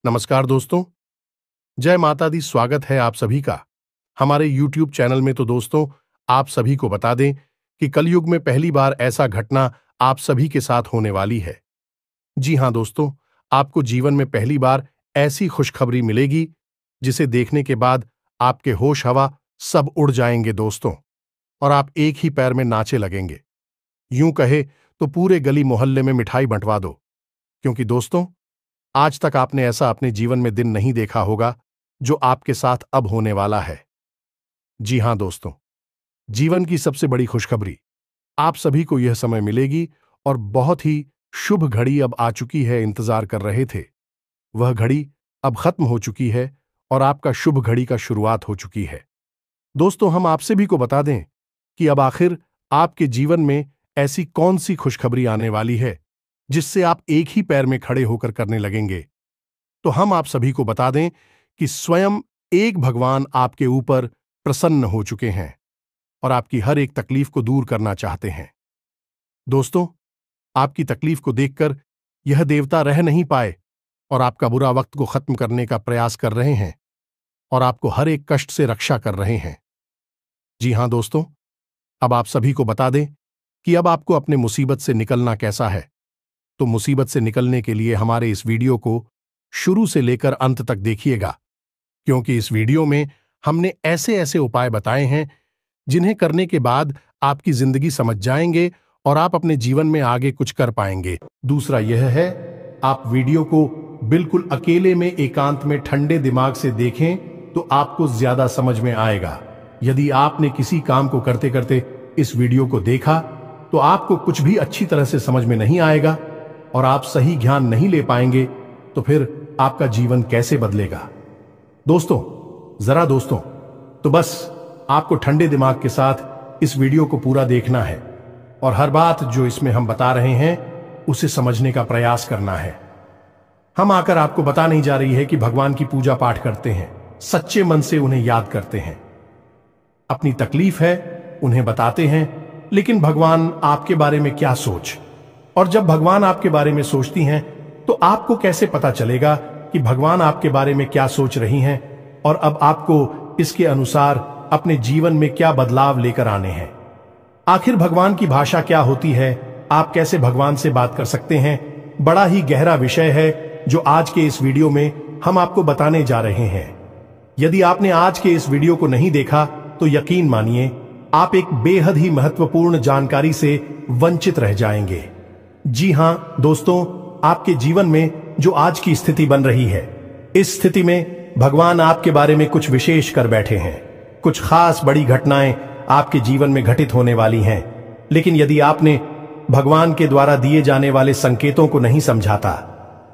नमस्कार दोस्तों, जय माता दी। स्वागत है आप सभी का हमारे YouTube चैनल में। तो दोस्तों, आप सभी को बता दें कि कलयुग में पहली बार ऐसा घटना आप सभी के साथ होने वाली है। जी हां दोस्तों, आपको जीवन में पहली बार ऐसी खुशखबरी मिलेगी जिसे देखने के बाद आपके होश हवा सब उड़ जाएंगे दोस्तों, और आप एक ही पैर में नाचे लगेंगे। यूं कहे तो पूरे गली मोहल्ले में मिठाई बंटवा दो, क्योंकि दोस्तों, आज तक आपने ऐसा अपने जीवन में दिन नहीं देखा होगा जो आपके साथ अब होने वाला है। जी हां दोस्तों, जीवन की सबसे बड़ी खुशखबरी आप सभी को यह समय मिलेगी, और बहुत ही शुभ घड़ी अब आ चुकी है। इंतजार कर रहे थे, वह घड़ी अब खत्म हो चुकी है और आपका शुभ घड़ी का शुरुआत हो चुकी है। दोस्तों, हम आप सभी को बता दें कि अब आखिर आपके जीवन में ऐसी कौन सी खुशखबरी आने वाली है जिससे आप एक ही पैर में खड़े होकर करने लगेंगे। तो हम आप सभी को बता दें कि स्वयं एक भगवान आपके ऊपर प्रसन्न हो चुके हैं और आपकी हर एक तकलीफ को दूर करना चाहते हैं। दोस्तों, आपकी तकलीफ को देखकर यह देवता रह नहीं पाए और आपका बुरा वक्त को खत्म करने का प्रयास कर रहे हैं और आपको हर एक कष्ट से रक्षा कर रहे हैं। जी हां दोस्तों, अब आप सभी को बता दें कि अब आपको अपने मुसीबत से निकलना कैसा है। तो मुसीबत से निकलने के लिए हमारे इस वीडियो को शुरू से लेकर अंत तक देखिएगा, क्योंकि इस वीडियो में हमने ऐसे ऐसे उपाय बताए हैं जिन्हें करने के बाद आपकी जिंदगी समझ जाएंगे और आप अपने जीवन में आगे कुछ कर पाएंगे। दूसरा यह है, आप वीडियो को बिल्कुल अकेले में एकांत में ठंडे दिमाग से देखें तो आपको ज्यादा समझ में आएगा। यदि आपने किसी काम को करते करते इस वीडियो को देखा तो आपको कुछ भी अच्छी तरह से समझ में नहीं आएगा और आप सही ज्ञान नहीं ले पाएंगे, तो फिर आपका जीवन कैसे बदलेगा। दोस्तों, तो बस आपको ठंडे दिमाग के साथ इस वीडियो को पूरा देखना है और हर बात जो इसमें हम बता रहे हैं उसे समझने का प्रयास करना है। हम आकर आपको बता नहीं जा रही है कि भगवान की पूजा पाठ करते हैं, सच्चे मन से उन्हें याद करते हैं। अपनी तकलीफ है उन्हें बताते हैं, लेकिन भगवान आपके बारे में क्या सोच, और जब भगवान आपके बारे में सोचती हैं तो आपको कैसे पता चलेगा कि भगवान आपके बारे में क्या सोच रही हैं और अब आपको इसके अनुसार अपने जीवन में क्या बदलाव लेकर आने हैं। आखिर भगवान की भाषा क्या होती है, आप कैसे भगवान से बात कर सकते हैं, बड़ा ही गहरा विषय है जो आज के इस वीडियो में हम आपको बताने जा रहे हैं। यदि आपने आज के इस वीडियो को नहीं देखा तो यकीन मानिए आप एक बेहद ही महत्वपूर्ण जानकारी से वंचित रह जाएंगे। जी हां दोस्तों, आपके जीवन में जो आज की स्थिति बन रही है, इस स्थिति में भगवान आपके बारे में कुछ विशेष कर बैठे हैं। कुछ खास बड़ी घटनाएं आपके जीवन में घटित होने वाली हैं, लेकिन यदि आपने भगवान के द्वारा दिए जाने वाले संकेतों को नहीं समझाता,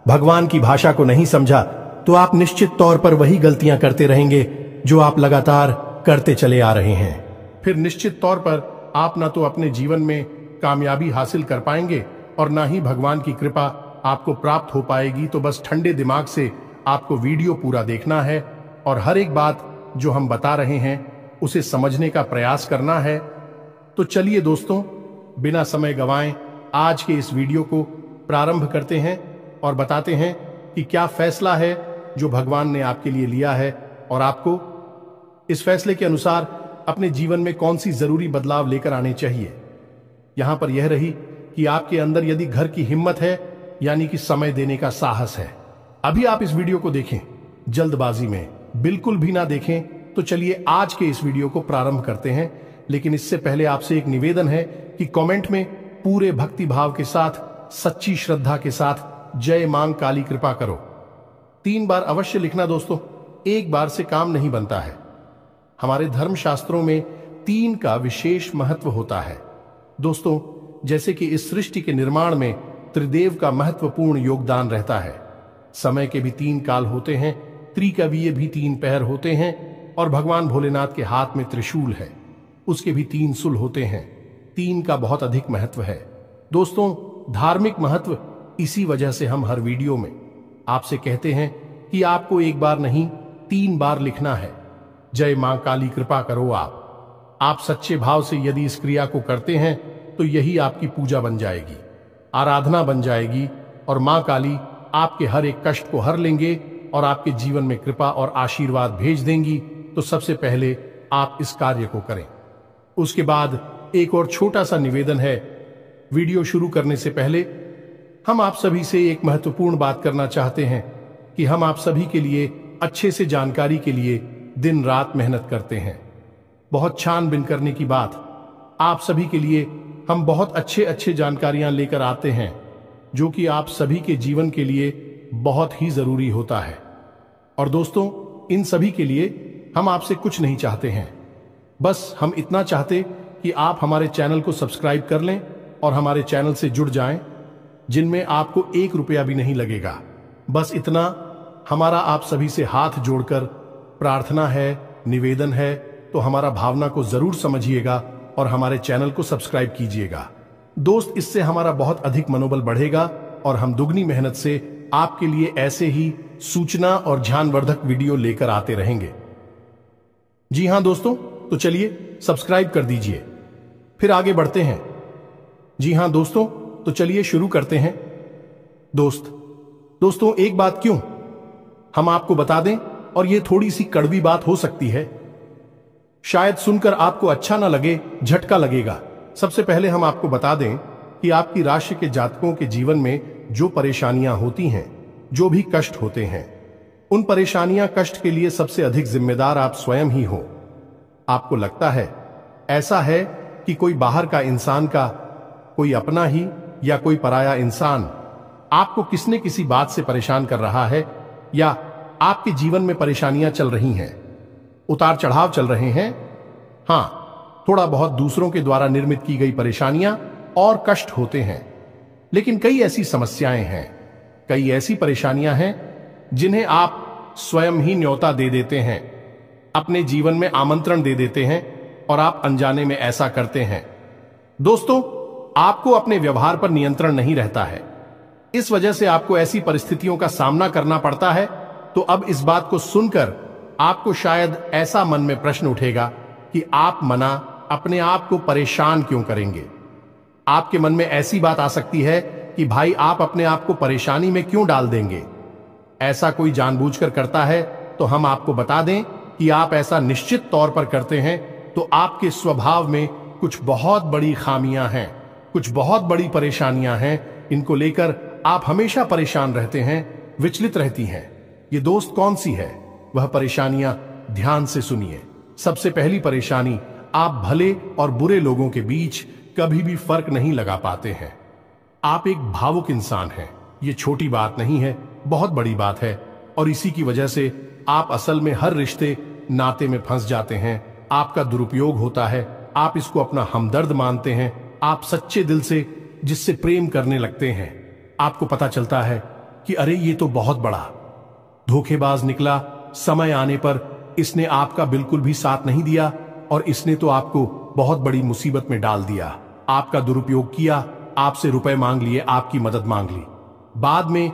भगवान की भाषा को नहीं समझा, तो आप निश्चित तौर पर वही गलतियां करते रहेंगे जो आप लगातार करते चले आ रहे हैं। फिर निश्चित तौर पर आप ना तो अपने जीवन में कामयाबी हासिल कर पाएंगे और ना ही भगवान की कृपा आपको प्राप्त हो पाएगी। तो बस ठंडे दिमाग से आपको वीडियो पूरा देखना है और हर एक बात जो हम बता रहे हैं उसे समझने का प्रयास करना है। तो चलिए दोस्तों, बिना समय गंवाए आज के इस वीडियो को प्रारंभ करते हैं और बताते हैं कि क्या फैसला है जो भगवान ने आपके लिए लिया है और आपको इस फैसले के अनुसार अपने जीवन में कौन सी जरूरी बदलाव लेकर आने चाहिए। यहां पर यह रही कि आपके अंदर यदि घर की हिम्मत है, यानी कि समय देने का साहस है। अभी आप इस वीडियो को देखें, जल्दबाजी में बिल्कुल भी ना देखें। तो चलिए आज के इस वीडियो को प्रारंभ करते हैं, लेकिन इससे पहले आपसे एक निवेदन है कि कमेंट में पूरे भक्ति भाव के साथ, सच्ची श्रद्धा के साथ जय मां काली कृपा करो 3 बार अवश्य लिखना दोस्तों, एक बार से काम नहीं बनता है। हमारे धर्म शास्त्रों में 3 का विशेष महत्व होता है दोस्तों। जैसे कि इस सृष्टि के निर्माण में त्रिदेव का महत्वपूर्ण योगदान रहता है। समय के भी 3 काल होते हैं, त्रिकवीय भी 3 पहर होते हैं, और भगवान भोलेनाथ के हाथ में त्रिशूल है, उसके भी 3 सुल होते हैं। 3 का बहुत अधिक महत्व है दोस्तों। धार्मिक महत्व, इसी वजह से हम हर वीडियो में आपसे कहते हैं कि आपको एक बार नहीं 3 बार लिखना है, जय मां काली कृपा करो। आप सच्चे भाव से यदि इस क्रिया को करते हैं तो यही आपकी पूजा बन जाएगी, आराधना बन जाएगी, और मां काली आपके हर एक कष्ट को हर लेंगे और आपके जीवन में कृपा और आशीर्वाद भेज देंगी, तो सबसे पहले आप इस कार्य को करें। उसके बाद एक और छोटा सा निवेदन है। वीडियो शुरू करने से पहले हम आप सभी से एक महत्वपूर्ण बात करना चाहते हैं कि हम आप सभी के लिए अच्छे से जानकारी के लिए दिन रात मेहनत करते हैं। बहुत छानबीन करने की बात, आप सभी के लिए हम बहुत अच्छे जानकारियां लेकर आते हैं, जो कि आप सभी के जीवन के लिए बहुत ही जरूरी होता है। और दोस्तों, इन सभी के लिए हम आपसे कुछ नहीं चाहते हैं, बस हम इतना चाहते कि आप हमारे चैनल को सब्सक्राइब कर लें और हमारे चैनल से जुड़ जाएं, जिनमें आपको 1 रुपया भी नहीं लगेगा। बस इतना हमारा आप सभी से हाथ जोड़कर प्रार्थना है, निवेदन है, तो हमारा भावना को जरूर समझिएगा और हमारे चैनल को सब्सक्राइब कीजिएगा। दोस्त, इससे हमारा बहुत अधिक मनोबल बढ़ेगा और हम दुगनी मेहनत से आपके लिए ऐसे ही सूचना और ध्यानवर्धक वीडियो लेकर आते रहेंगे। जी हां दोस्तों, तो चलिए सब्सक्राइब कर दीजिए, फिर आगे बढ़ते हैं। जी हां दोस्तों, तो चलिए शुरू करते हैं। दोस्तों, एक बात क्यों हम आपको बता दें, और यह थोड़ी सी कड़वी बात हो सकती है, शायद सुनकर आपको अच्छा ना लगे, झटका लगेगा। सबसे पहले हम आपको बता दें कि आपकी राशि के जातकों के जीवन में जो परेशानियां होती हैं, जो भी कष्ट होते हैं, उन परेशानियां कष्ट के लिए सबसे अधिक जिम्मेदार आप स्वयं ही हो। आपको लगता है ऐसा है कि कोई बाहर का इंसान का, कोई अपना ही या कोई पराया इंसान आपको किसी न किसी बात से परेशान कर रहा है, या आपके जीवन में परेशानियां चल रही हैं, उतार चढ़ाव चल रहे हैं। हां, थोड़ा बहुत दूसरों के द्वारा निर्मित की गई परेशानियां और कष्ट होते हैं, लेकिन कई ऐसी समस्याएं हैं, कई ऐसी परेशानियां हैं जिन्हें आप स्वयं ही न्योता दे देते हैं, अपने जीवन में आमंत्रण दे देते हैं, और आप अनजाने में ऐसा करते हैं। दोस्तों, आपको अपने व्यवहार पर नियंत्रण नहीं रहता है, इस वजह से आपको ऐसी परिस्थितियों का सामना करना पड़ता है। तो अब इस बात को सुनकर आपको शायद ऐसा मन में प्रश्न उठेगा कि आप मना अपने आप को परेशान क्यों करेंगे। आपके मन में ऐसी बात आ सकती है कि भाई, आप अपने आप को परेशानी में क्यों डाल देंगे। ऐसा कोई जानबूझकर करता है तो हम आपको बता दें कि आप ऐसा निश्चित तौर पर करते हैं, तो आपके स्वभाव में कुछ बहुत बड़ी खामियां हैं, कुछ बहुत बड़ी परेशानियां हैं। इनको लेकर आप हमेशा परेशान रहते हैं, विचलित रहती हैं। ये दोस्त कौन सी है वह परेशानियां, ध्यान से सुनिए। सबसे पहली परेशानी, आप भले और बुरे लोगों के बीच कभी भी फर्क नहीं लगा पाते हैं। आप एक भावुक इंसान हैं, ये छोटी बात नहीं है, बहुत बड़ी बात है, और इसी की वजह से आप असल में हर रिश्ते नाते में फंस जाते हैं। आपका दुरुपयोग होता है, आप इसको अपना हमदर्द मानते हैं, आप सच्चे दिल से जिससे प्रेम करने लगते हैं। आपको पता चलता है कि अरे, ये तो बहुत बड़ा धोखेबाज निकला, समय आने पर इसने आपका बिल्कुल भी साथ नहीं दिया, और इसने तो आपको बहुत बड़ी मुसीबत में डाल दिया। आपका दुरुपयोग किया, आपसे रुपए मांग लिए, आपकी मदद मांग ली, बाद में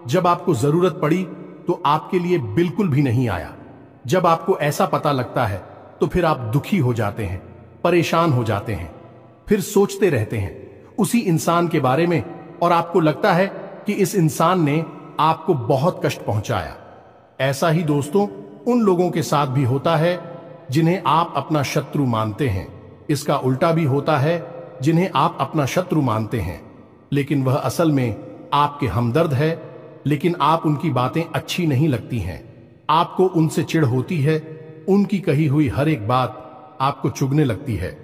जब आपको जरूरत पड़ी तो आपके लिए बिल्कुल भी नहीं आया। जब आपको ऐसा पता लगता है तो फिर आप दुखी हो जाते हैं, परेशान हो जाते हैं, फिर सोचते रहते हैं उसी इंसान के बारे में, और आपको लगता है कि इस इंसान ने आपको बहुत कष्ट पहुंचाया। ऐसा ही दोस्तों उन लोगों के साथ भी होता है जिन्हें आप अपना शत्रु मानते हैं। इसका उल्टा भी होता है, जिन्हें आप अपना शत्रु मानते हैं, लेकिन वह असल में आपके हमदर्द है, लेकिन आप उनकी बातें अच्छी नहीं लगती हैं, आपको उनसे चिढ़ होती है, उनकी कही हुई हर एक बात आपको चुभने लगती है,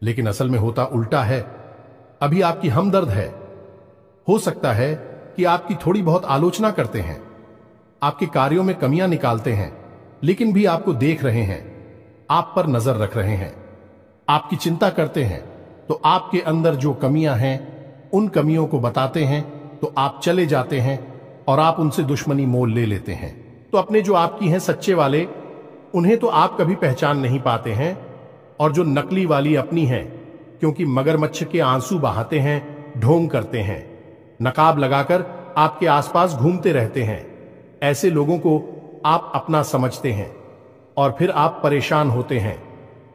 लेकिन असल में होता उल्टा है। अभी आपकी हमदर्द है, हो सकता है कि आपकी थोड़ी बहुत आलोचना करते हैं, आपके कार्यों में कमियां निकालते हैं, लेकिन भी आपको देख रहे हैं, आप पर नजर रख रहे हैं, आपकी चिंता करते हैं, तो आपके अंदर जो कमियां हैं उन कमियों को बताते हैं, तो आप चले जाते हैं और आप उनसे दुश्मनी मोल ले लेते हैं। तो अपने जो आपकी हैं सच्चे वाले, उन्हें तो आप कभी पहचान नहीं पाते हैं, और जो नकली वाली अपनी हैं, क्योंकि मगरमच्छ के आंसू बहाते हैं, ढोंग करते हैं, नकाब लगाकर आपके आसपास घूमते रहते हैं, ऐसे लोगों को आप अपना समझते हैं, और फिर आप परेशान होते हैं।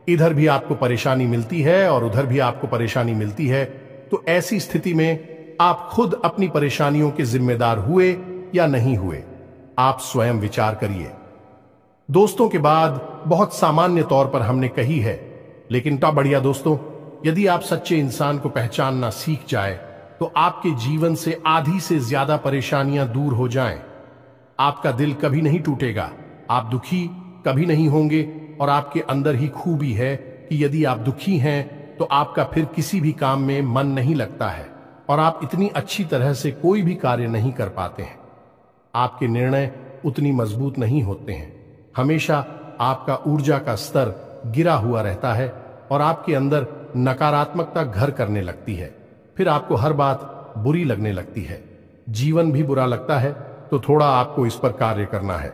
इधर भी आपको परेशानी मिलती है और उधर भी आपको परेशानी मिलती है। तो ऐसी स्थिति में आप खुद अपनी परेशानियों के जिम्मेदार हुए या नहीं हुए, आप स्वयं विचार करिए। दोस्तों के बाद बहुत सामान्य तौर पर हमने कही है, लेकिन तो बढ़िया दोस्तों, यदि आप सच्चे इंसान को पहचानना सीख जाए तो आपके जीवन से आधी से ज्यादा परेशानियां दूर हो जाएं। आपका दिल कभी नहीं टूटेगा, आप दुखी कभी नहीं होंगे, और आपके अंदर ही खूबी है कि यदि आप दुखी हैं तो आपका फिर किसी भी काम में मन नहीं लगता है और आप इतनी अच्छी तरह से कोई भी कार्य नहीं कर पाते हैं। आपके निर्णय उतनी मजबूत नहीं होते हैं, हमेशा आपका ऊर्जा का स्तर गिरा हुआ रहता है और आपके अंदर नकारात्मकता घर करने लगती है। फिर आपको हर बात बुरी लगने लगती है, जीवन भी बुरा लगता है, तो थोड़ा आपको इस पर कार्य करना है।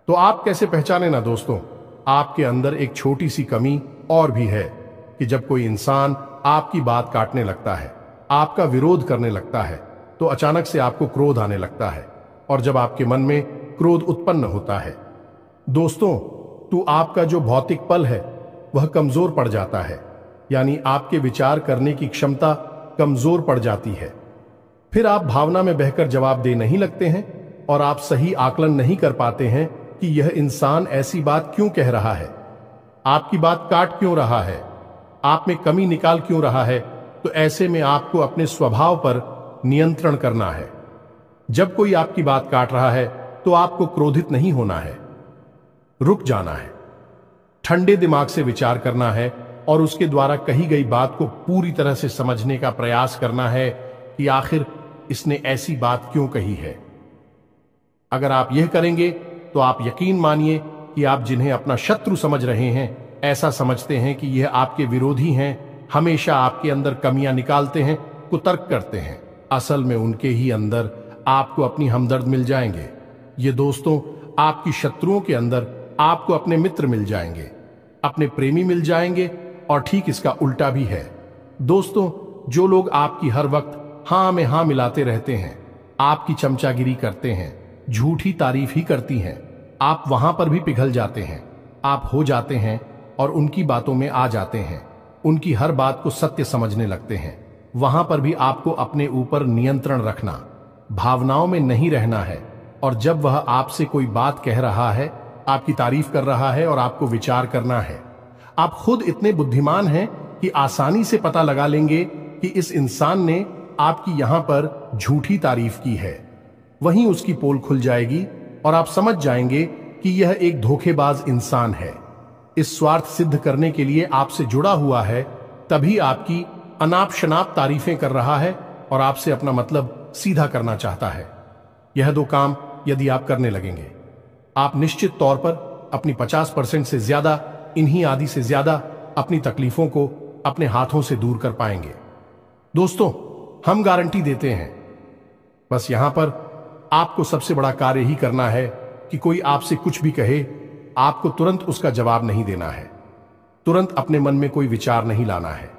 तो आप कैसे पहचाने ना दोस्तों, आपके अंदर एक छोटी सी कमी और भी है कि जब कोई इंसान आपकी बात काटने लगता है, आपका विरोध करने लगता है, तो अचानक से आपको क्रोध आने लगता है, और जब आपके मन में क्रोध उत्पन्न होता है दोस्तों, तो आपका जो भौतिक पल है वह कमजोर पड़ जाता है, यानी आपके विचार करने की क्षमता कमजोर पड़ जाती है। फिर आप भावना में बहकर जवाब दे नहीं लगते हैं और आप सही आकलन नहीं कर पाते हैं कि यह इंसान ऐसी बात क्यों कह रहा है, आपकी बात काट क्यों रहा है, आप में कमी निकाल क्यों रहा है। तो ऐसे में आपको अपने स्वभाव पर नियंत्रण करना है। जब कोई आपकी बात काट रहा है तो आपको क्रोधित नहीं होना है, रुक जाना है, ठंडे दिमाग से विचार करना है और उसके द्वारा कही गई बात को पूरी तरह से समझने का प्रयास करना है कि आखिर इसने ऐसी बात क्यों कही है। अगर आप यह करेंगे तो आप यकीन मानिए कि आप जिन्हें अपना शत्रु समझ रहे हैं, ऐसा समझते हैं कि यह आपके विरोधी हैं, हमेशा आपके अंदर कमियां निकालते हैं, कुतर्क करते हैं, असल में उनके ही अंदर आपको अपनी हमदर्द मिल जाएंगे। ये दोस्तों, आपकी शत्रुओं के अंदर आपको अपने मित्र मिल जाएंगे, अपने प्रेमी मिल जाएंगे, और ठीक इसका उल्टा भी है। दोस्तों, जो लोग आपकी हर वक्त हां में हां मिलाते रहते हैं, आपकी चमचागिरी करते हैं, झूठी तारीफ ही करती हैं, आप वहां पर भी पिघल जाते हैं, आप हो जाते हैं और उनकी बातों में आ जाते हैं, उनकी हर बात को सत्य समझने लगते हैं। वहां पर भी आपको अपने ऊपर नियंत्रण रखना, भावनाओं में नहीं रहना है, और जब वह आपसे कोई बात कह रहा है, आपकी तारीफ कर रहा है, और आपको विचार करना है। आप खुद इतने बुद्धिमान हैं कि आसानी से पता लगा लेंगे कि इस इंसान ने आपकी यहां पर झूठी तारीफ की है, वहीं उसकी पोल खुल जाएगी और आप समझ जाएंगे कि यह एक धोखेबाज इंसान है, इस स्वार्थ सिद्ध करने के लिए आपसे जुड़ा हुआ है, तभी आपकी अनाप शनाप तारीफें कर रहा है और आपसे अपना मतलब सीधा करना चाहता है। यह दो काम यदि आप करने लगेंगे, आप निश्चित तौर पर अपनी 50% से ज्यादा, इन्हीं आदि से ज्यादा अपनी तकलीफों को अपने हाथों से दूर कर पाएंगे। दोस्तों, हम गारंटी देते हैं, बस यहां पर आपको सबसे बड़ा कार्य ही करना है कि कोई आपसे कुछ भी कहे, आपको तुरंत उसका जवाब नहीं देना है, तुरंत अपने मन में कोई विचार नहीं लाना है,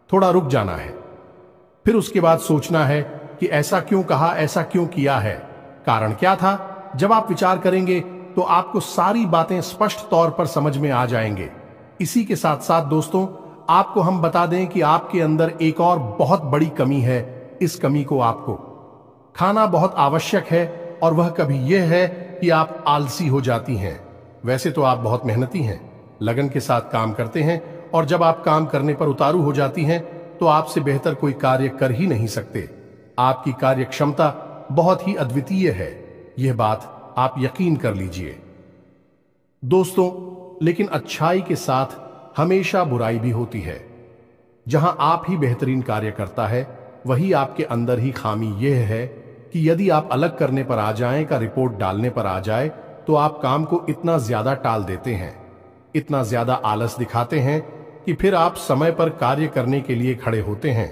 थोड़ा रुक जाना है, फिर उसके बाद सोचना है कि ऐसा क्यों कहा, ऐसा क्यों किया है, कारण क्या था। जब आप विचार करेंगे तो आपको सारी बातें स्पष्ट तौर पर समझ में आ जाएंगे। इसी के साथ साथ दोस्तों, आपको हम बता दें कि आपके अंदर एक और बहुत बड़ी कमी है। इस कमी को आपको खाना बहुत आवश्यक है, और वह कभी यह है कि आप आलसी हो जाती हैं। वैसे तो आप बहुत मेहनती हैं, लगन के साथ काम करते हैं, और जब आप काम करने पर उतारू हो जाती हैं तो आपसे बेहतर कोई कार्य कर ही नहीं सकते। आपकी कार्य क्षमता बहुत ही अद्वितीय है, यह बात आप यकीन कर लीजिए दोस्तों। लेकिन अच्छाई के साथ हमेशा बुराई भी होती है। जहां आप ही बेहतरीन कार्य करता है, वही आपके अंदर ही खामी यह है कि यदि आप अलग करने पर आ जाएं, का रिपोर्ट डालने पर आ जाए, तो आप काम को इतना ज्यादा टाल देते हैं, इतना ज्यादा आलस दिखाते हैं कि फिर आप समय पर कार्य करने के लिए खड़े होते हैं,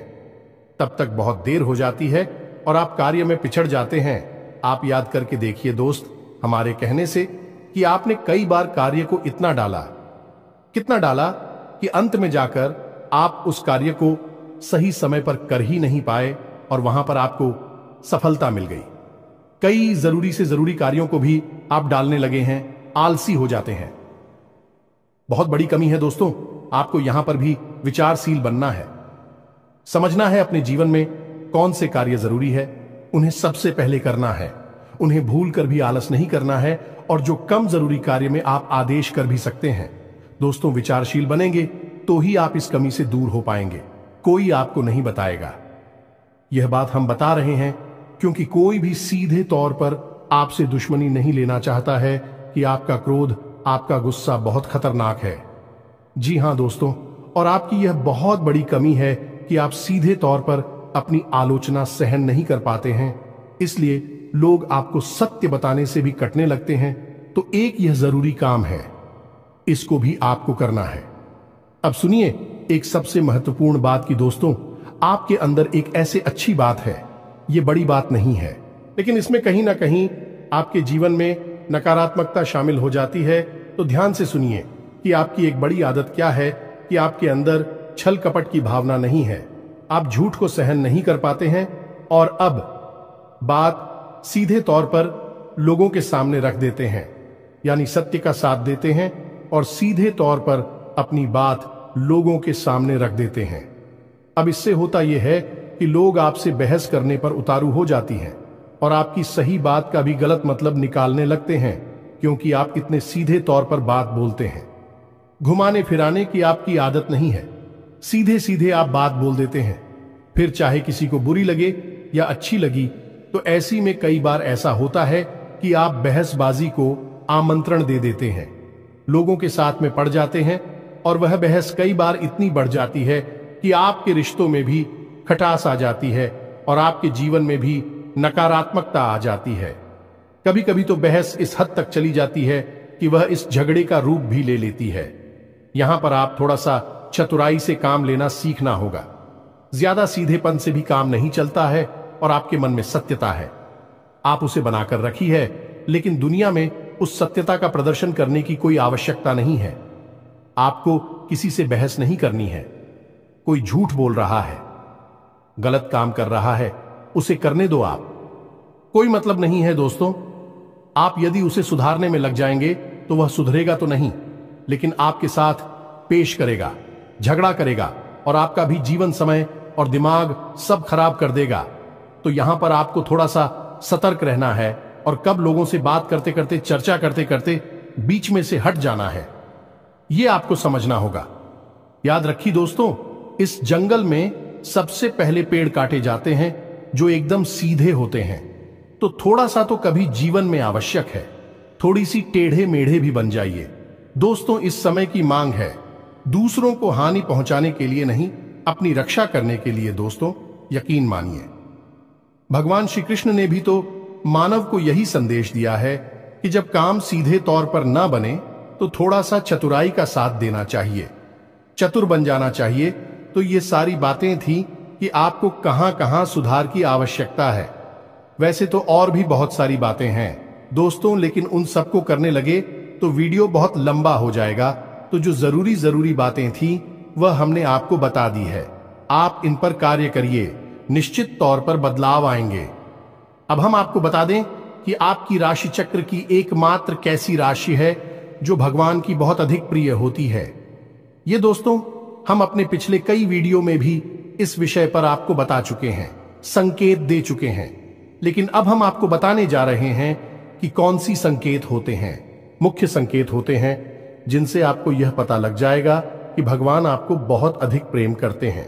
तब तक बहुत देर हो जाती है और आप कार्य में पिछड़ जाते हैं। आप याद करके देखिए दोस्त, हमारे कहने से कि आपने कई बार कार्य को इतना डाला, कितना डाला कि अंत में जाकर आप उस कार्य को सही समय पर कर ही नहीं पाए और वहां पर आपको सफलता मिल गई। कई जरूरी से जरूरी कार्यों को भी आप डालने लगे हैं, आलसी हो जाते हैं। बहुत बड़ी कमी है दोस्तों, आपको यहां पर भी विचारशील बनना है, समझना है अपने जीवन में कौन से कार्य जरूरी है, उन्हें सबसे पहले करना है, उन्हें भूल कर भी आलस नहीं करना है, और जो कम जरूरी कार्य में आप आदेश कर भी सकते हैं। दोस्तों, विचारशील बनेंगे तो ही आप इस कमी से दूर हो पाएंगे, कोई आपको नहीं बताएगा। यह बात हम बता रहे हैं क्योंकि कोई भी सीधे तौर पर आपसे दुश्मनी नहीं लेना चाहता है कि आपका क्रोध, आपका गुस्सा बहुत खतरनाक है। जी हां दोस्तों, और आपकी यह बहुत बड़ी कमी है कि आप सीधे तौर पर अपनी आलोचना सहन नहीं कर पाते हैं, इसलिए लोग आपको सत्य बताने से भी कटने लगते हैं। तो एक यह जरूरी काम है, इसको भी आपको करना है। अब सुनिए एक सबसे महत्वपूर्ण बात की दोस्तों, आपके अंदर एक ऐसे अच्छी बात है, ये बड़ी बात नहीं है, लेकिन इसमें कहीं ना कहीं आपके जीवन में नकारात्मकता शामिल हो जाती है। तो ध्यान से सुनिए कि आपकी एक बड़ी आदत क्या है कि आपके अंदर छल कपट की भावना नहीं है, आप झूठ को सहन नहीं कर पाते हैं, और अब बात सीधे तौर पर लोगों के सामने रख देते हैं, यानी सत्य का साथ देते हैं और सीधे तौर पर अपनी बात लोगों के सामने रख देते हैं। अब इससे होता यह है कि लोग आपसे बहस करने पर उतारू हो जाती हैं और आपकी सही बात का भी गलत मतलब निकालने लगते हैं, क्योंकि आप इतने सीधे तौर पर बात बोलते हैं। घुमाने फिराने की आपकी आदत नहीं है, सीधे सीधे आप बात बोल देते हैं, फिर चाहे किसी को बुरी लगे या अच्छी लगी। तो ऐसी में कई बार ऐसा होता है कि आप बहसबाजी को आमंत्रण दे देते हैं, लोगों के साथ में पड़ जाते हैं, और वह बहस कई बार इतनी बढ़ जाती है कि आपके रिश्तों में भी खटास आ जाती है और आपके जीवन में भी नकारात्मकता आ जाती है। कभी कभी तो बहस इस हद तक चली जाती है कि वह इस झगड़े का रूप भी ले लेती है। यहां पर आप थोड़ा सा चतुराई से काम लेना सीखना होगा। ज्यादा सीधेपन से भी काम नहीं चलता है, और आपके मन में सत्यता है, आप उसे बनाकर रखी है, लेकिन दुनिया में उस सत्यता का प्रदर्शन करने की कोई आवश्यकता नहीं है। आपको किसी से बहस नहीं करनी है। कोई झूठ बोल रहा है, गलत काम कर रहा है, उसे करने दो आप, कोई मतलब नहीं है दोस्तों। आप यदि उसे सुधारने में लग जाएंगे तो वह सुधरेगा तो नहीं, लेकिन आपके साथ पेश करेगा, झगड़ा करेगा, और आपका भी जीवन समय और दिमाग सब खराब कर देगा। तो यहां पर आपको थोड़ा सा सतर्क रहना है, और कब लोगों से बात करते करते, चर्चा करते करते बीच में से हट जाना है, यह आपको समझना होगा। याद रखिए दोस्तों, इस जंगल में सबसे पहले पेड़ काटे जाते हैं जो एकदम सीधे होते हैं। तो थोड़ा सा तो कभी जीवन में आवश्यक है, थोड़ी सी टेढ़े मेढ़े भी बन जाइए। दोस्तों, इस समय की मांग है दूसरों को हानि पहुंचाने के लिए नहीं, अपनी रक्षा करने के लिए। दोस्तों, यकीन मानिए, भगवान श्री कृष्ण ने भी तो मानव को यही संदेश दिया है कि जब काम सीधे तौर पर ना बने तो थोड़ा सा चतुराई का साथ देना चाहिए, चतुर बन जाना चाहिए। तो ये सारी बातें थी कि आपको कहां कहां सुधार की आवश्यकता है। वैसे तो और भी बहुत सारी बातें हैं दोस्तों, लेकिन उन सबको करने लगे तो वीडियो बहुत लंबा हो जाएगा। तो जो जरूरी बातें थी वह हमने आपको बता दी है। आप इन पर कार्य करिए, निश्चित तौर पर बदलाव आएंगे। अब हम आपको बता दें कि आपकी राशि चक्र की एकमात्र कैसी राशि है जो भगवान की बहुत अधिक प्रिय होती है। ये दोस्तों, हम अपने पिछले कई वीडियो में भी इस विषय पर आपको बता चुके हैं, संकेत दे चुके हैं, लेकिन अब हम आपको बताने जा रहे हैं कि कौन सी संकेत होते हैं, मुख्य संकेत होते हैं, जिनसे आपको यह पता लग जाएगा कि भगवान आपको बहुत अधिक प्रेम करते हैं,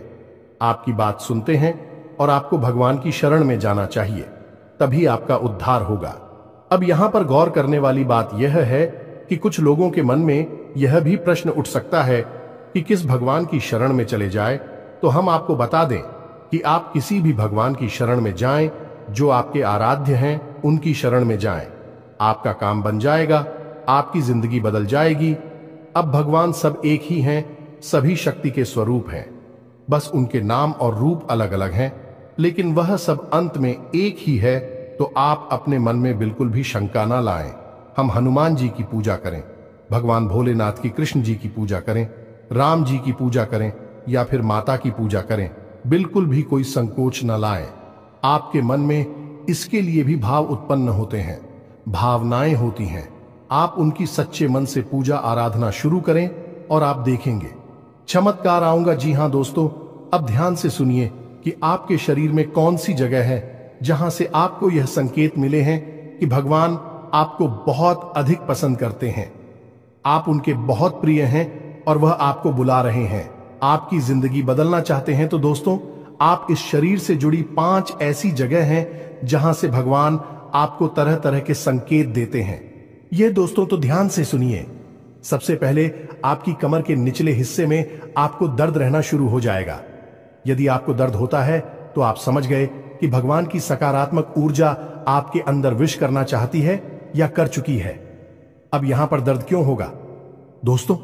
आपकी बात सुनते हैं, और आपको भगवान की शरण में जाना चाहिए, तभी आपका उद्धार होगा। अब यहां पर गौर करने वाली बात यह है कि कुछ लोगों के मन में यह भी प्रश्न उठ सकता है कि किस भगवान की शरण में चले जाए। तो हम आपको बता दें कि आप किसी भी भगवान की शरण में जाएं, जो आपके आराध्य हैं उनकी शरण में जाएं, आपका काम बन जाएगा, आपकी जिंदगी बदल जाएगी। अब भगवान सब एक ही हैं, सभी शक्ति के स्वरूप हैं, बस उनके नाम और रूप अलग अलग हैं, लेकिन वह सब अंत में एक ही है। तो आप अपने मन में बिल्कुल भी शंका ना लाएं। हम हनुमान जी की पूजा करें, भगवान भोलेनाथ की, कृष्ण जी की पूजा करें, राम जी की पूजा करें, या फिर माता की पूजा करें, बिल्कुल भी कोई संकोच न लाएं। आपके मन में इसके लिए भी भाव उत्पन्न होते हैं, भावनाएं होती हैं। आप उनकी सच्चे मन से पूजा आराधना शुरू करें और आप देखेंगे चमत्कार आऊंगा। जी हां दोस्तों, अब ध्यान से सुनिए कि आपके शरीर में कौन सी जगह है जहां से आपको यह संकेत मिले हैं कि भगवान आपको बहुत अधिक पसंद करते हैं, आप उनके बहुत प्रिय हैं और वह आपको बुला रहे हैं। आपकी जिंदगी बदलना चाहते हैं तो दोस्तों, आप इस शरीर से जुड़ी 5 ऐसी जगह हैं जहां से भगवान आपको तरह तरह के संकेत देते हैं। ये दोस्तों तो ध्यान से सुनिए। सबसे पहले आपकी कमर के निचले हिस्से में आपको दर्द रहना शुरू हो जाएगा। यदि आपको दर्द होता है तो आप समझ गए कि भगवान की सकारात्मक ऊर्जा आपके अंदर विश करना चाहती है या कर चुकी है। अब यहां पर दर्द क्यों होगा दोस्तों?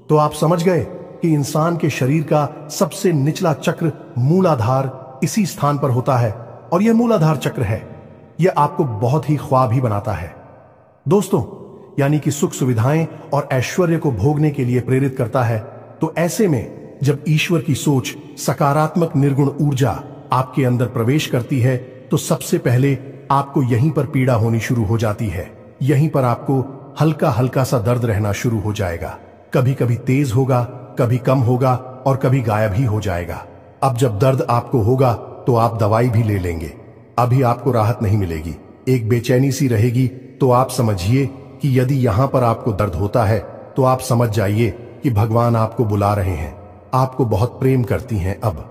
तो आप समझ गए कि इंसान के शरीर का सबसे निचला चक्र मूलाधार इसी स्थान पर होता है, और यह मूलाधार चक्र है, यह आपको बहुत ही ख्वाब ही बनाता है दोस्तों, यानी कि सुख सुविधाएं और ऐश्वर्य को भोगने के लिए प्रेरित करता है। तो ऐसे में जब ईश्वर की सोच, सकारात्मक निर्गुण ऊर्जा आपके अंदर प्रवेश करती है तो सबसे पहले आपको यहीं पर पीड़ा होनी शुरू हो जाती है। यहीं पर आपको हल्का हल्का सा दर्द रहना शुरू हो जाएगा। कभी कभी तेज होगा, कभी कम होगा और कभी गायब ही हो जाएगा। अब जब दर्द आपको होगा तो आप दवाई भी ले लेंगे, अभी आपको राहत नहीं मिलेगी, एक बेचैनी सी रहेगी। तो आप समझिए कि यदि यहां पर आपको दर्द होता है तो आप समझ जाइए कि भगवान आपको बुला रहे हैं, आपको बहुत प्रेम करती हैं। अब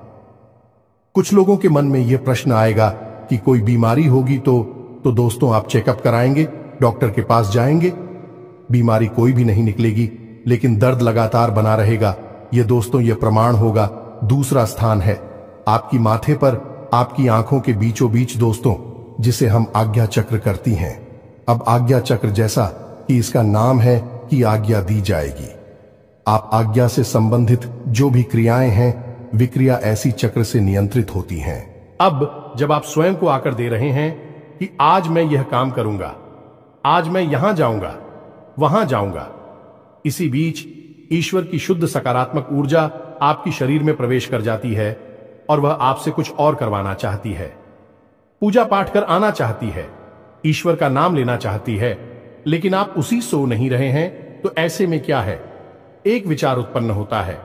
कुछ लोगों के मन में यह प्रश्न आएगा कि कोई बीमारी होगी तो दोस्तों आप चेकअप कराएंगे, डॉक्टर के पास जाएंगे, बीमारी कोई भी नहीं निकलेगी, लेकिन दर्द लगातार बना रहेगा। यह दोस्तों यह प्रमाण होगा। दूसरा स्थान है आपकी माथे पर, आपकी आंखों के बीचों बीच दोस्तों, जिसे हम आज्ञा चक्र करती हैं। अब आज्ञा चक्र जैसा कि इसका नाम है कि आज्ञा दी जाएगी। आप आज्ञा से संबंधित जो भी क्रियाएं हैं, विक्रिया ऐसी चक्र से नियंत्रित होती हैं। अब जब आप स्वयं को आकर दे रहे हैं कि आज मैं यह काम करूंगा, आज मैं यहां जाऊंगा, वहां जाऊंगा, इसी बीच ईश्वर की शुद्ध सकारात्मक ऊर्जा आपकी शरीर में प्रवेश कर जाती है और वह आपसे कुछ और करवाना चाहती है। पूजा पाठ कर आना चाहती है, ईश्वर का नाम लेना चाहती है, लेकिन आप उसी सो नहीं रहे हैं। तो ऐसे में क्या है, एक विचार उत्पन्न होता है,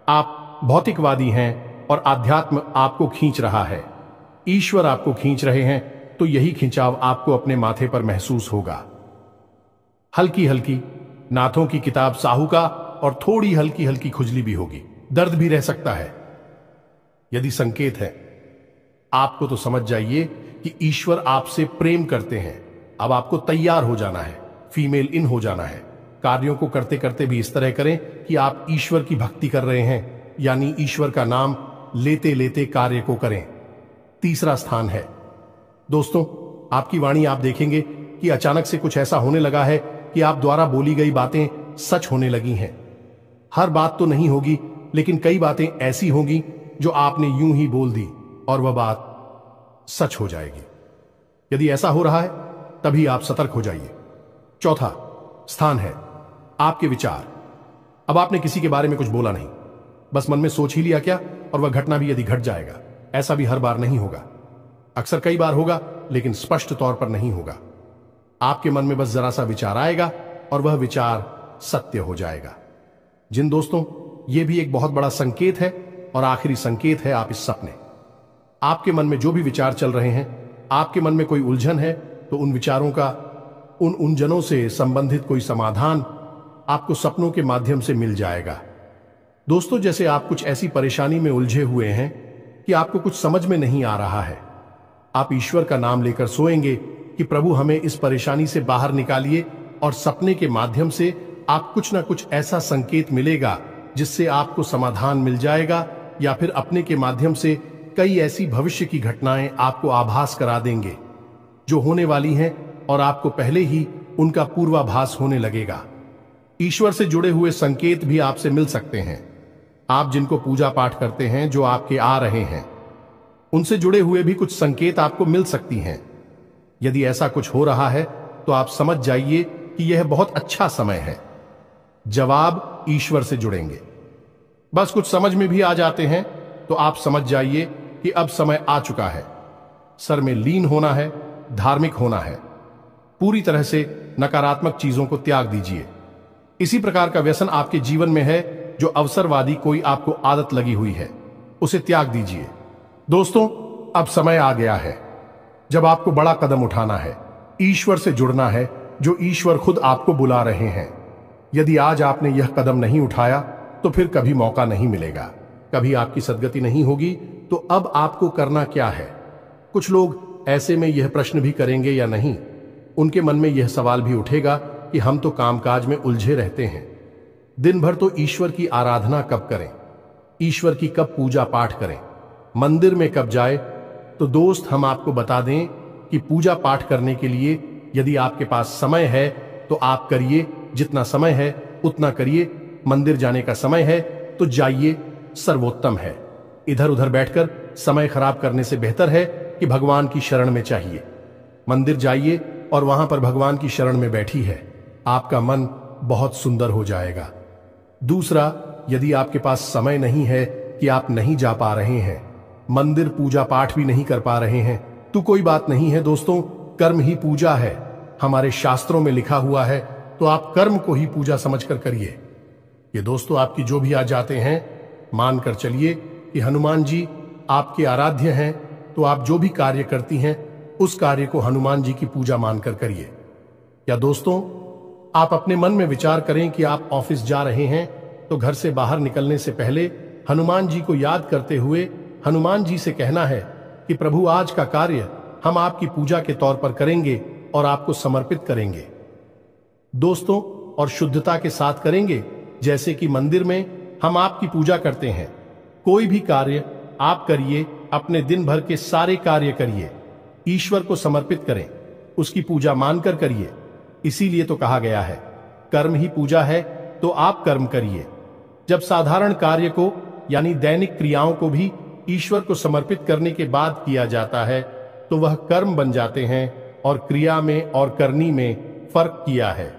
आप भौतिकवादी हैं और आध्यात्म आपको खींच रहा है, ईश्वर आपको खींच रहे हैं, तो यही खिंचाव आपको अपने माथे पर महसूस होगा। हल्की हल्की नाथों की किताब साहू का और थोड़ी हल्की हल्की खुजली भी होगी, दर्द भी रह सकता है। यदि संकेत है आपको तो समझ जाइए कि ईश्वर आपसे प्रेम करते हैं। अब आपको तैयार हो जाना है, फीमेल इन हो जाना है। कार्यों को करते करते भी इस तरह करें कि आप ईश्वर की भक्ति कर रहे हैं, यानी ईश्वर का नाम लेते लेते कार्य को करें। तीसरा स्थान है दोस्तों आपकी वाणी। आप देखेंगे कि अचानक से कुछ ऐसा होने लगा है कि आप द्वारा बोली गई बातें सच होने लगी हैं। हर बात तो नहीं होगी, लेकिन कई बातें ऐसी होंगी जो आपने यूं ही बोल दी और वह बात सच हो जाएगी। यदि ऐसा हो रहा है तभी आप सतर्क हो जाइए। चौथा स्थान है आपके विचार। अब आपने किसी के बारे में कुछ बोला नहीं, बस मन में सोच ही लिया क्या, और वह घटना भी यदि घट जाएगा। ऐसा भी हर बार नहीं होगा, अक्सर कई बार होगा, लेकिन स्पष्ट तौर पर नहीं होगा। आपके मन में बस जरा सा विचार आएगा और वह विचार सत्य हो जाएगा। जिन दोस्तों, यह भी एक बहुत बड़ा संकेत है और आखिरी संकेत है आप इस सपने। आपके मन में जो भी विचार चल रहे हैं, आपके मन में कोई उलझन है, तो उन विचारों का, उन उलझनों से संबंधित कोई समाधान आपको सपनों के माध्यम से मिल जाएगा। दोस्तों, जैसे आप कुछ ऐसी परेशानी में उलझे हुए हैं कि आपको कुछ समझ में नहीं आ रहा है, आप ईश्वर का नाम लेकर सोएंगे कि प्रभु हमें इस परेशानी से बाहर निकालिए, और सपने के माध्यम से आप कुछ ना कुछ ऐसा संकेत मिलेगा जिससे आपको समाधान मिल जाएगा, या फिर अपने के माध्यम से कई ऐसी भविष्य की घटनाएं आपको आभास करा देंगे जो होने वाली हैं, और आपको पहले ही उनका पूर्वाभास होने लगेगा। ईश्वर से जुड़े हुए संकेत भी आपसे मिल सकते हैं। आप जिनको पूजा पाठ करते हैं, जो आपके आ रहे हैं, उनसे जुड़े हुए भी कुछ संकेत आपको मिल सकती हैं। यदि ऐसा कुछ हो रहा है तो आप समझ जाइए कि यह बहुत अच्छा समय है। जवाब ईश्वर से जुड़ेंगे। बस कुछ समझ में भी आ जाते हैं तो आप समझ जाइए कि अब समय आ चुका है। सर में लीन होना है, धार्मिक होना है। पूरी तरह से नकारात्मक चीजों को त्याग दीजिए। इसी प्रकार का व्यसन आपके जीवन में है जो अवसरवादी कोई आपको आदत लगी हुई है, उसे त्याग दीजिए। दोस्तों, अब समय आ गया है जब आपको बड़ा कदम उठाना है। ईश्वर से जुड़ना है, जो ईश्वर खुद आपको बुला रहे हैं। यदि आज आपने यह कदम नहीं उठाया तो फिर कभी मौका नहीं मिलेगा, कभी आपकी सद्गति नहीं होगी। तो अब आपको करना क्या है? कुछ लोग ऐसे में यह प्रश्न भी करेंगे या नहीं, उनके मन में यह सवाल भी उठेगा कि हम तो कामकाज में उलझे रहते हैं, दिन भर तो ईश्वर की आराधना कब करें, ईश्वर की कब पूजा पाठ करें, मंदिर में कब जाए। तो दोस्त, हम आपको बता दें कि पूजा पाठ करने के लिए यदि आपके पास समय है तो आप करिए, जितना समय है उतना करिए। मंदिर जाने का समय है तो जाइए, सर्वोत्तम है। इधर उधर बैठकर समय खराब करने से बेहतर है कि भगवान की शरण में चाहिए। मंदिर जाइए और वहां पर भगवान की शरण में बैठी है, आपका मन बहुत सुंदर हो जाएगा। दूसरा, यदि आपके पास समय नहीं है कि आप नहीं जा पा रहे हैं, मंदिर पूजा पाठ भी नहीं कर पा रहे हैं, तो कोई बात नहीं है दोस्तों, कर्म ही पूजा है, हमारे शास्त्रों में लिखा हुआ है। तो आप कर्म को ही पूजा समझकर करिए। ये दोस्तों, आपकी जो भी आ जाते हैं, मानकर चलिए कि हनुमान जी आपके आराध्य हैं। तो आप जो भी कार्य करती हैं उस कार्य को हनुमान जी की पूजा मानकर करिए। या दोस्तों, आप अपने मन में विचार करें कि आप ऑफिस जा रहे हैं तो घर से बाहर निकलने से पहले हनुमान जी को याद करते हुए हनुमान जी से कहना है कि प्रभु, आज का कार्य हम आपकी पूजा के तौर पर करेंगे और आपको समर्पित करेंगे दोस्तों, और शुद्धता के साथ करेंगे, जैसे कि मंदिर में हम आपकी पूजा करते हैं। कोई भी कार्य आप करिए, अपने दिन भर के सारे कार्य करिए, ईश्वर को समर्पित करें, उसकी पूजा मानकर करिए। इसीलिए तो कहा गया है, कर्म ही पूजा है, तो आप कर्म करिए। जब साधारण कार्य को यानी दैनिक क्रियाओं को भी ईश्वर को समर्पित करने के बाद किया जाता है तो वह कर्म बन जाते हैं, और क्रिया में और करनी में फर्क किया है।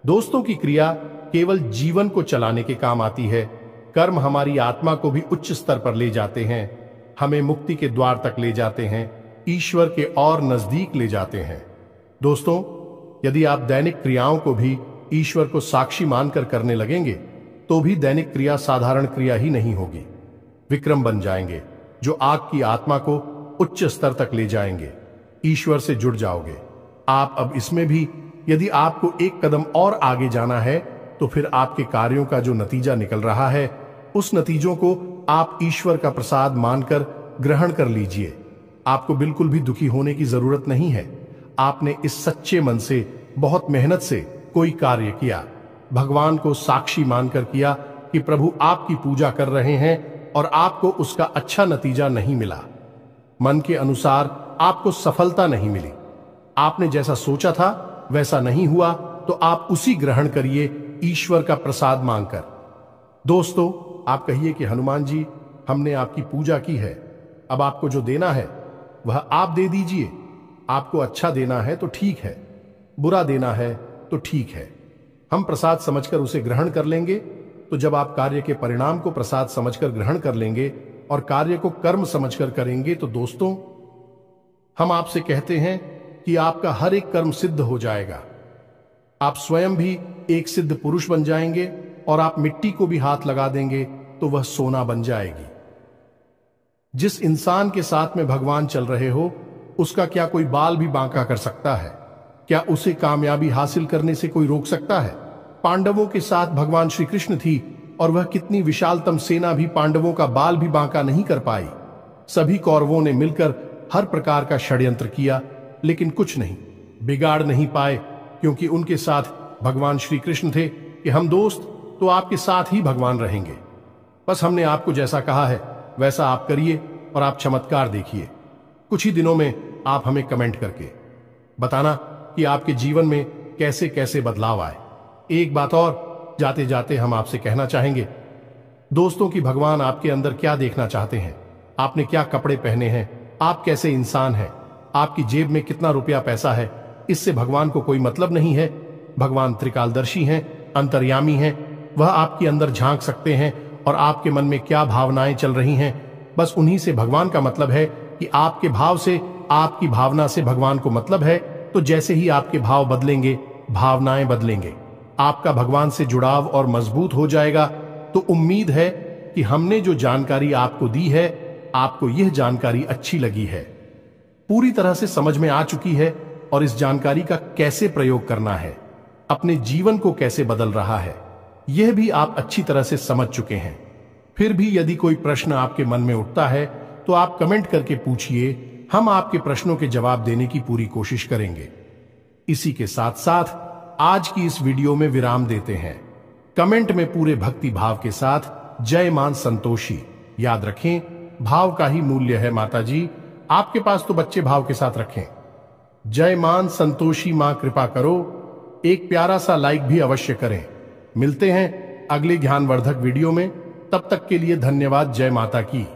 दोस्तों, की क्रिया केवल जीवन को चलाने के काम आती है, कर्म हमारी आत्मा को भी उच्च स्तर पर ले जाते हैं, हमें मुक्ति के द्वार तक ले जाते हैं, ईश्वर के और नजदीक ले जाते हैं। दोस्तों, यदि आप दैनिक क्रियाओं को भी ईश्वर को साक्षी मानकर करने लगेंगे तो भी दैनिक क्रिया साधारण क्रिया ही नहीं होगी, विक्रम बन जाएंगे, जो आपकी आत्मा को उच्च स्तर तक ले जाएंगे, ईश्वर से जुड़ जाओगे आप। अब इसमें भी यदि आपको एक कदम और आगे जाना है तो फिर आपके कार्यों का जो नतीजा निकल रहा है, उस नतीजों को आप ईश्वर का प्रसाद मानकर ग्रहण कर लीजिए। आपको बिल्कुल भी दुखी होने की जरूरत नहीं है। आपने इस सच्चे मन से, बहुत मेहनत से कोई कार्य किया, भगवान को साक्षी मानकर किया कि प्रभु आपकी पूजा कर रहे हैं, और आपको उसका अच्छा नतीजा नहीं मिला, मन के अनुसार आपको सफलता नहीं मिली, आपने जैसा सोचा था वैसा नहीं हुआ, तो आप उसी ग्रहण करिए ईश्वर का प्रसाद मांगकर। दोस्तों, आप कहिए कि हनुमान जी, हमने आपकी पूजा की है, अब आपको जो देना है वह आप दे दीजिए। आपको अच्छा देना है तो ठीक है, बुरा देना है तो ठीक है, हम प्रसाद समझकर उसे ग्रहण कर लेंगे। तो जब आप कार्य के परिणाम को प्रसाद समझकर ग्रहण कर लेंगे और कार्य को कर्म समझकर करेंगे, तो दोस्तों, हम आपसे कहते हैं कि आपका हर एक कर्म सिद्ध हो जाएगा। आप स्वयं भी एक सिद्ध पुरुष बन जाएंगे, और आप मिट्टी को भी हाथ लगा देंगे तो वह सोना बन जाएगी। जिस इंसान के साथ में भगवान चल रहे हो, उसका क्या कोई बाल भी बांका कर सकता है? क्या उसे कामयाबी हासिल करने से कोई रोक सकता है? पांडवों के साथ भगवान श्री कृष्ण थी, और वह कितनी विशालतम सेना भी पांडवों का बाल भी बांका नहीं कर पाई। सभी कौरवों ने मिलकर हर प्रकार का षड्यंत्र किया, लेकिन कुछ नहीं बिगाड़ नहीं पाए, क्योंकि उनके साथ भगवान श्री कृष्ण थे कि हम दोस्त तो आपके साथ ही भगवान रहेंगे। बस हमने आपको जैसा कहा है वैसा आप करिए, और आप चमत्कार देखिए। कुछ ही दिनों में आप हमें कमेंट करके बताना कि आपके जीवन में कैसे कैसे बदलाव आए। एक बात और जाते जाते हम आपसे कहना चाहेंगे दोस्तों, कि भगवान आपके अंदर क्या देखना चाहते हैं, आपने क्या कपड़े पहने हैं, आप कैसे इंसान हैं, आपकी जेब में कितना रुपया पैसा है, इससे भगवान को कोई मतलब नहीं है। भगवान त्रिकालदर्शी हैं, अंतर्यामी हैं, वह आपके अंदर झांक सकते हैं और आपके मन में क्या भावनाएं चल रही हैं, बस उन्हीं से भगवान का मतलब है। कि आपके भाव से, आपकी भावना से भगवान को मतलब है। तो जैसे ही आपके भाव बदलेंगे, भावनाएं बदलेंगे, आपका भगवान से जुड़ाव और मजबूत हो जाएगा। तो उम्मीद है कि हमने जो जानकारी आपको दी है, आपको यह जानकारी अच्छी लगी है, पूरी तरह से समझ में आ चुकी है। और इस जानकारी का कैसे प्रयोग करना है, अपने जीवन को कैसे बदल रहा है, यह भी आप अच्छी तरह से समझ चुके हैं। फिर भी यदि कोई प्रश्न आपके मन में उठता है तो आप कमेंट करके पूछिए, हम आपके प्रश्नों के जवाब देने की पूरी कोशिश करेंगे। इसी के साथ साथ आज की इस वीडियो में विराम देते हैं। कमेंट में पूरे भक्ति भाव के साथ जय मां संतोषी याद रखें, भाव का ही मूल्य है माता जी, आपके पास तो बच्चे भाव के साथ रखें। जय मां संतोषी मां कृपा करो, एक प्यारा सा लाइक भी अवश्य करें। मिलते हैं अगले ज्ञानवर्धक वीडियो में, तब तक के लिए धन्यवाद। जय माता की।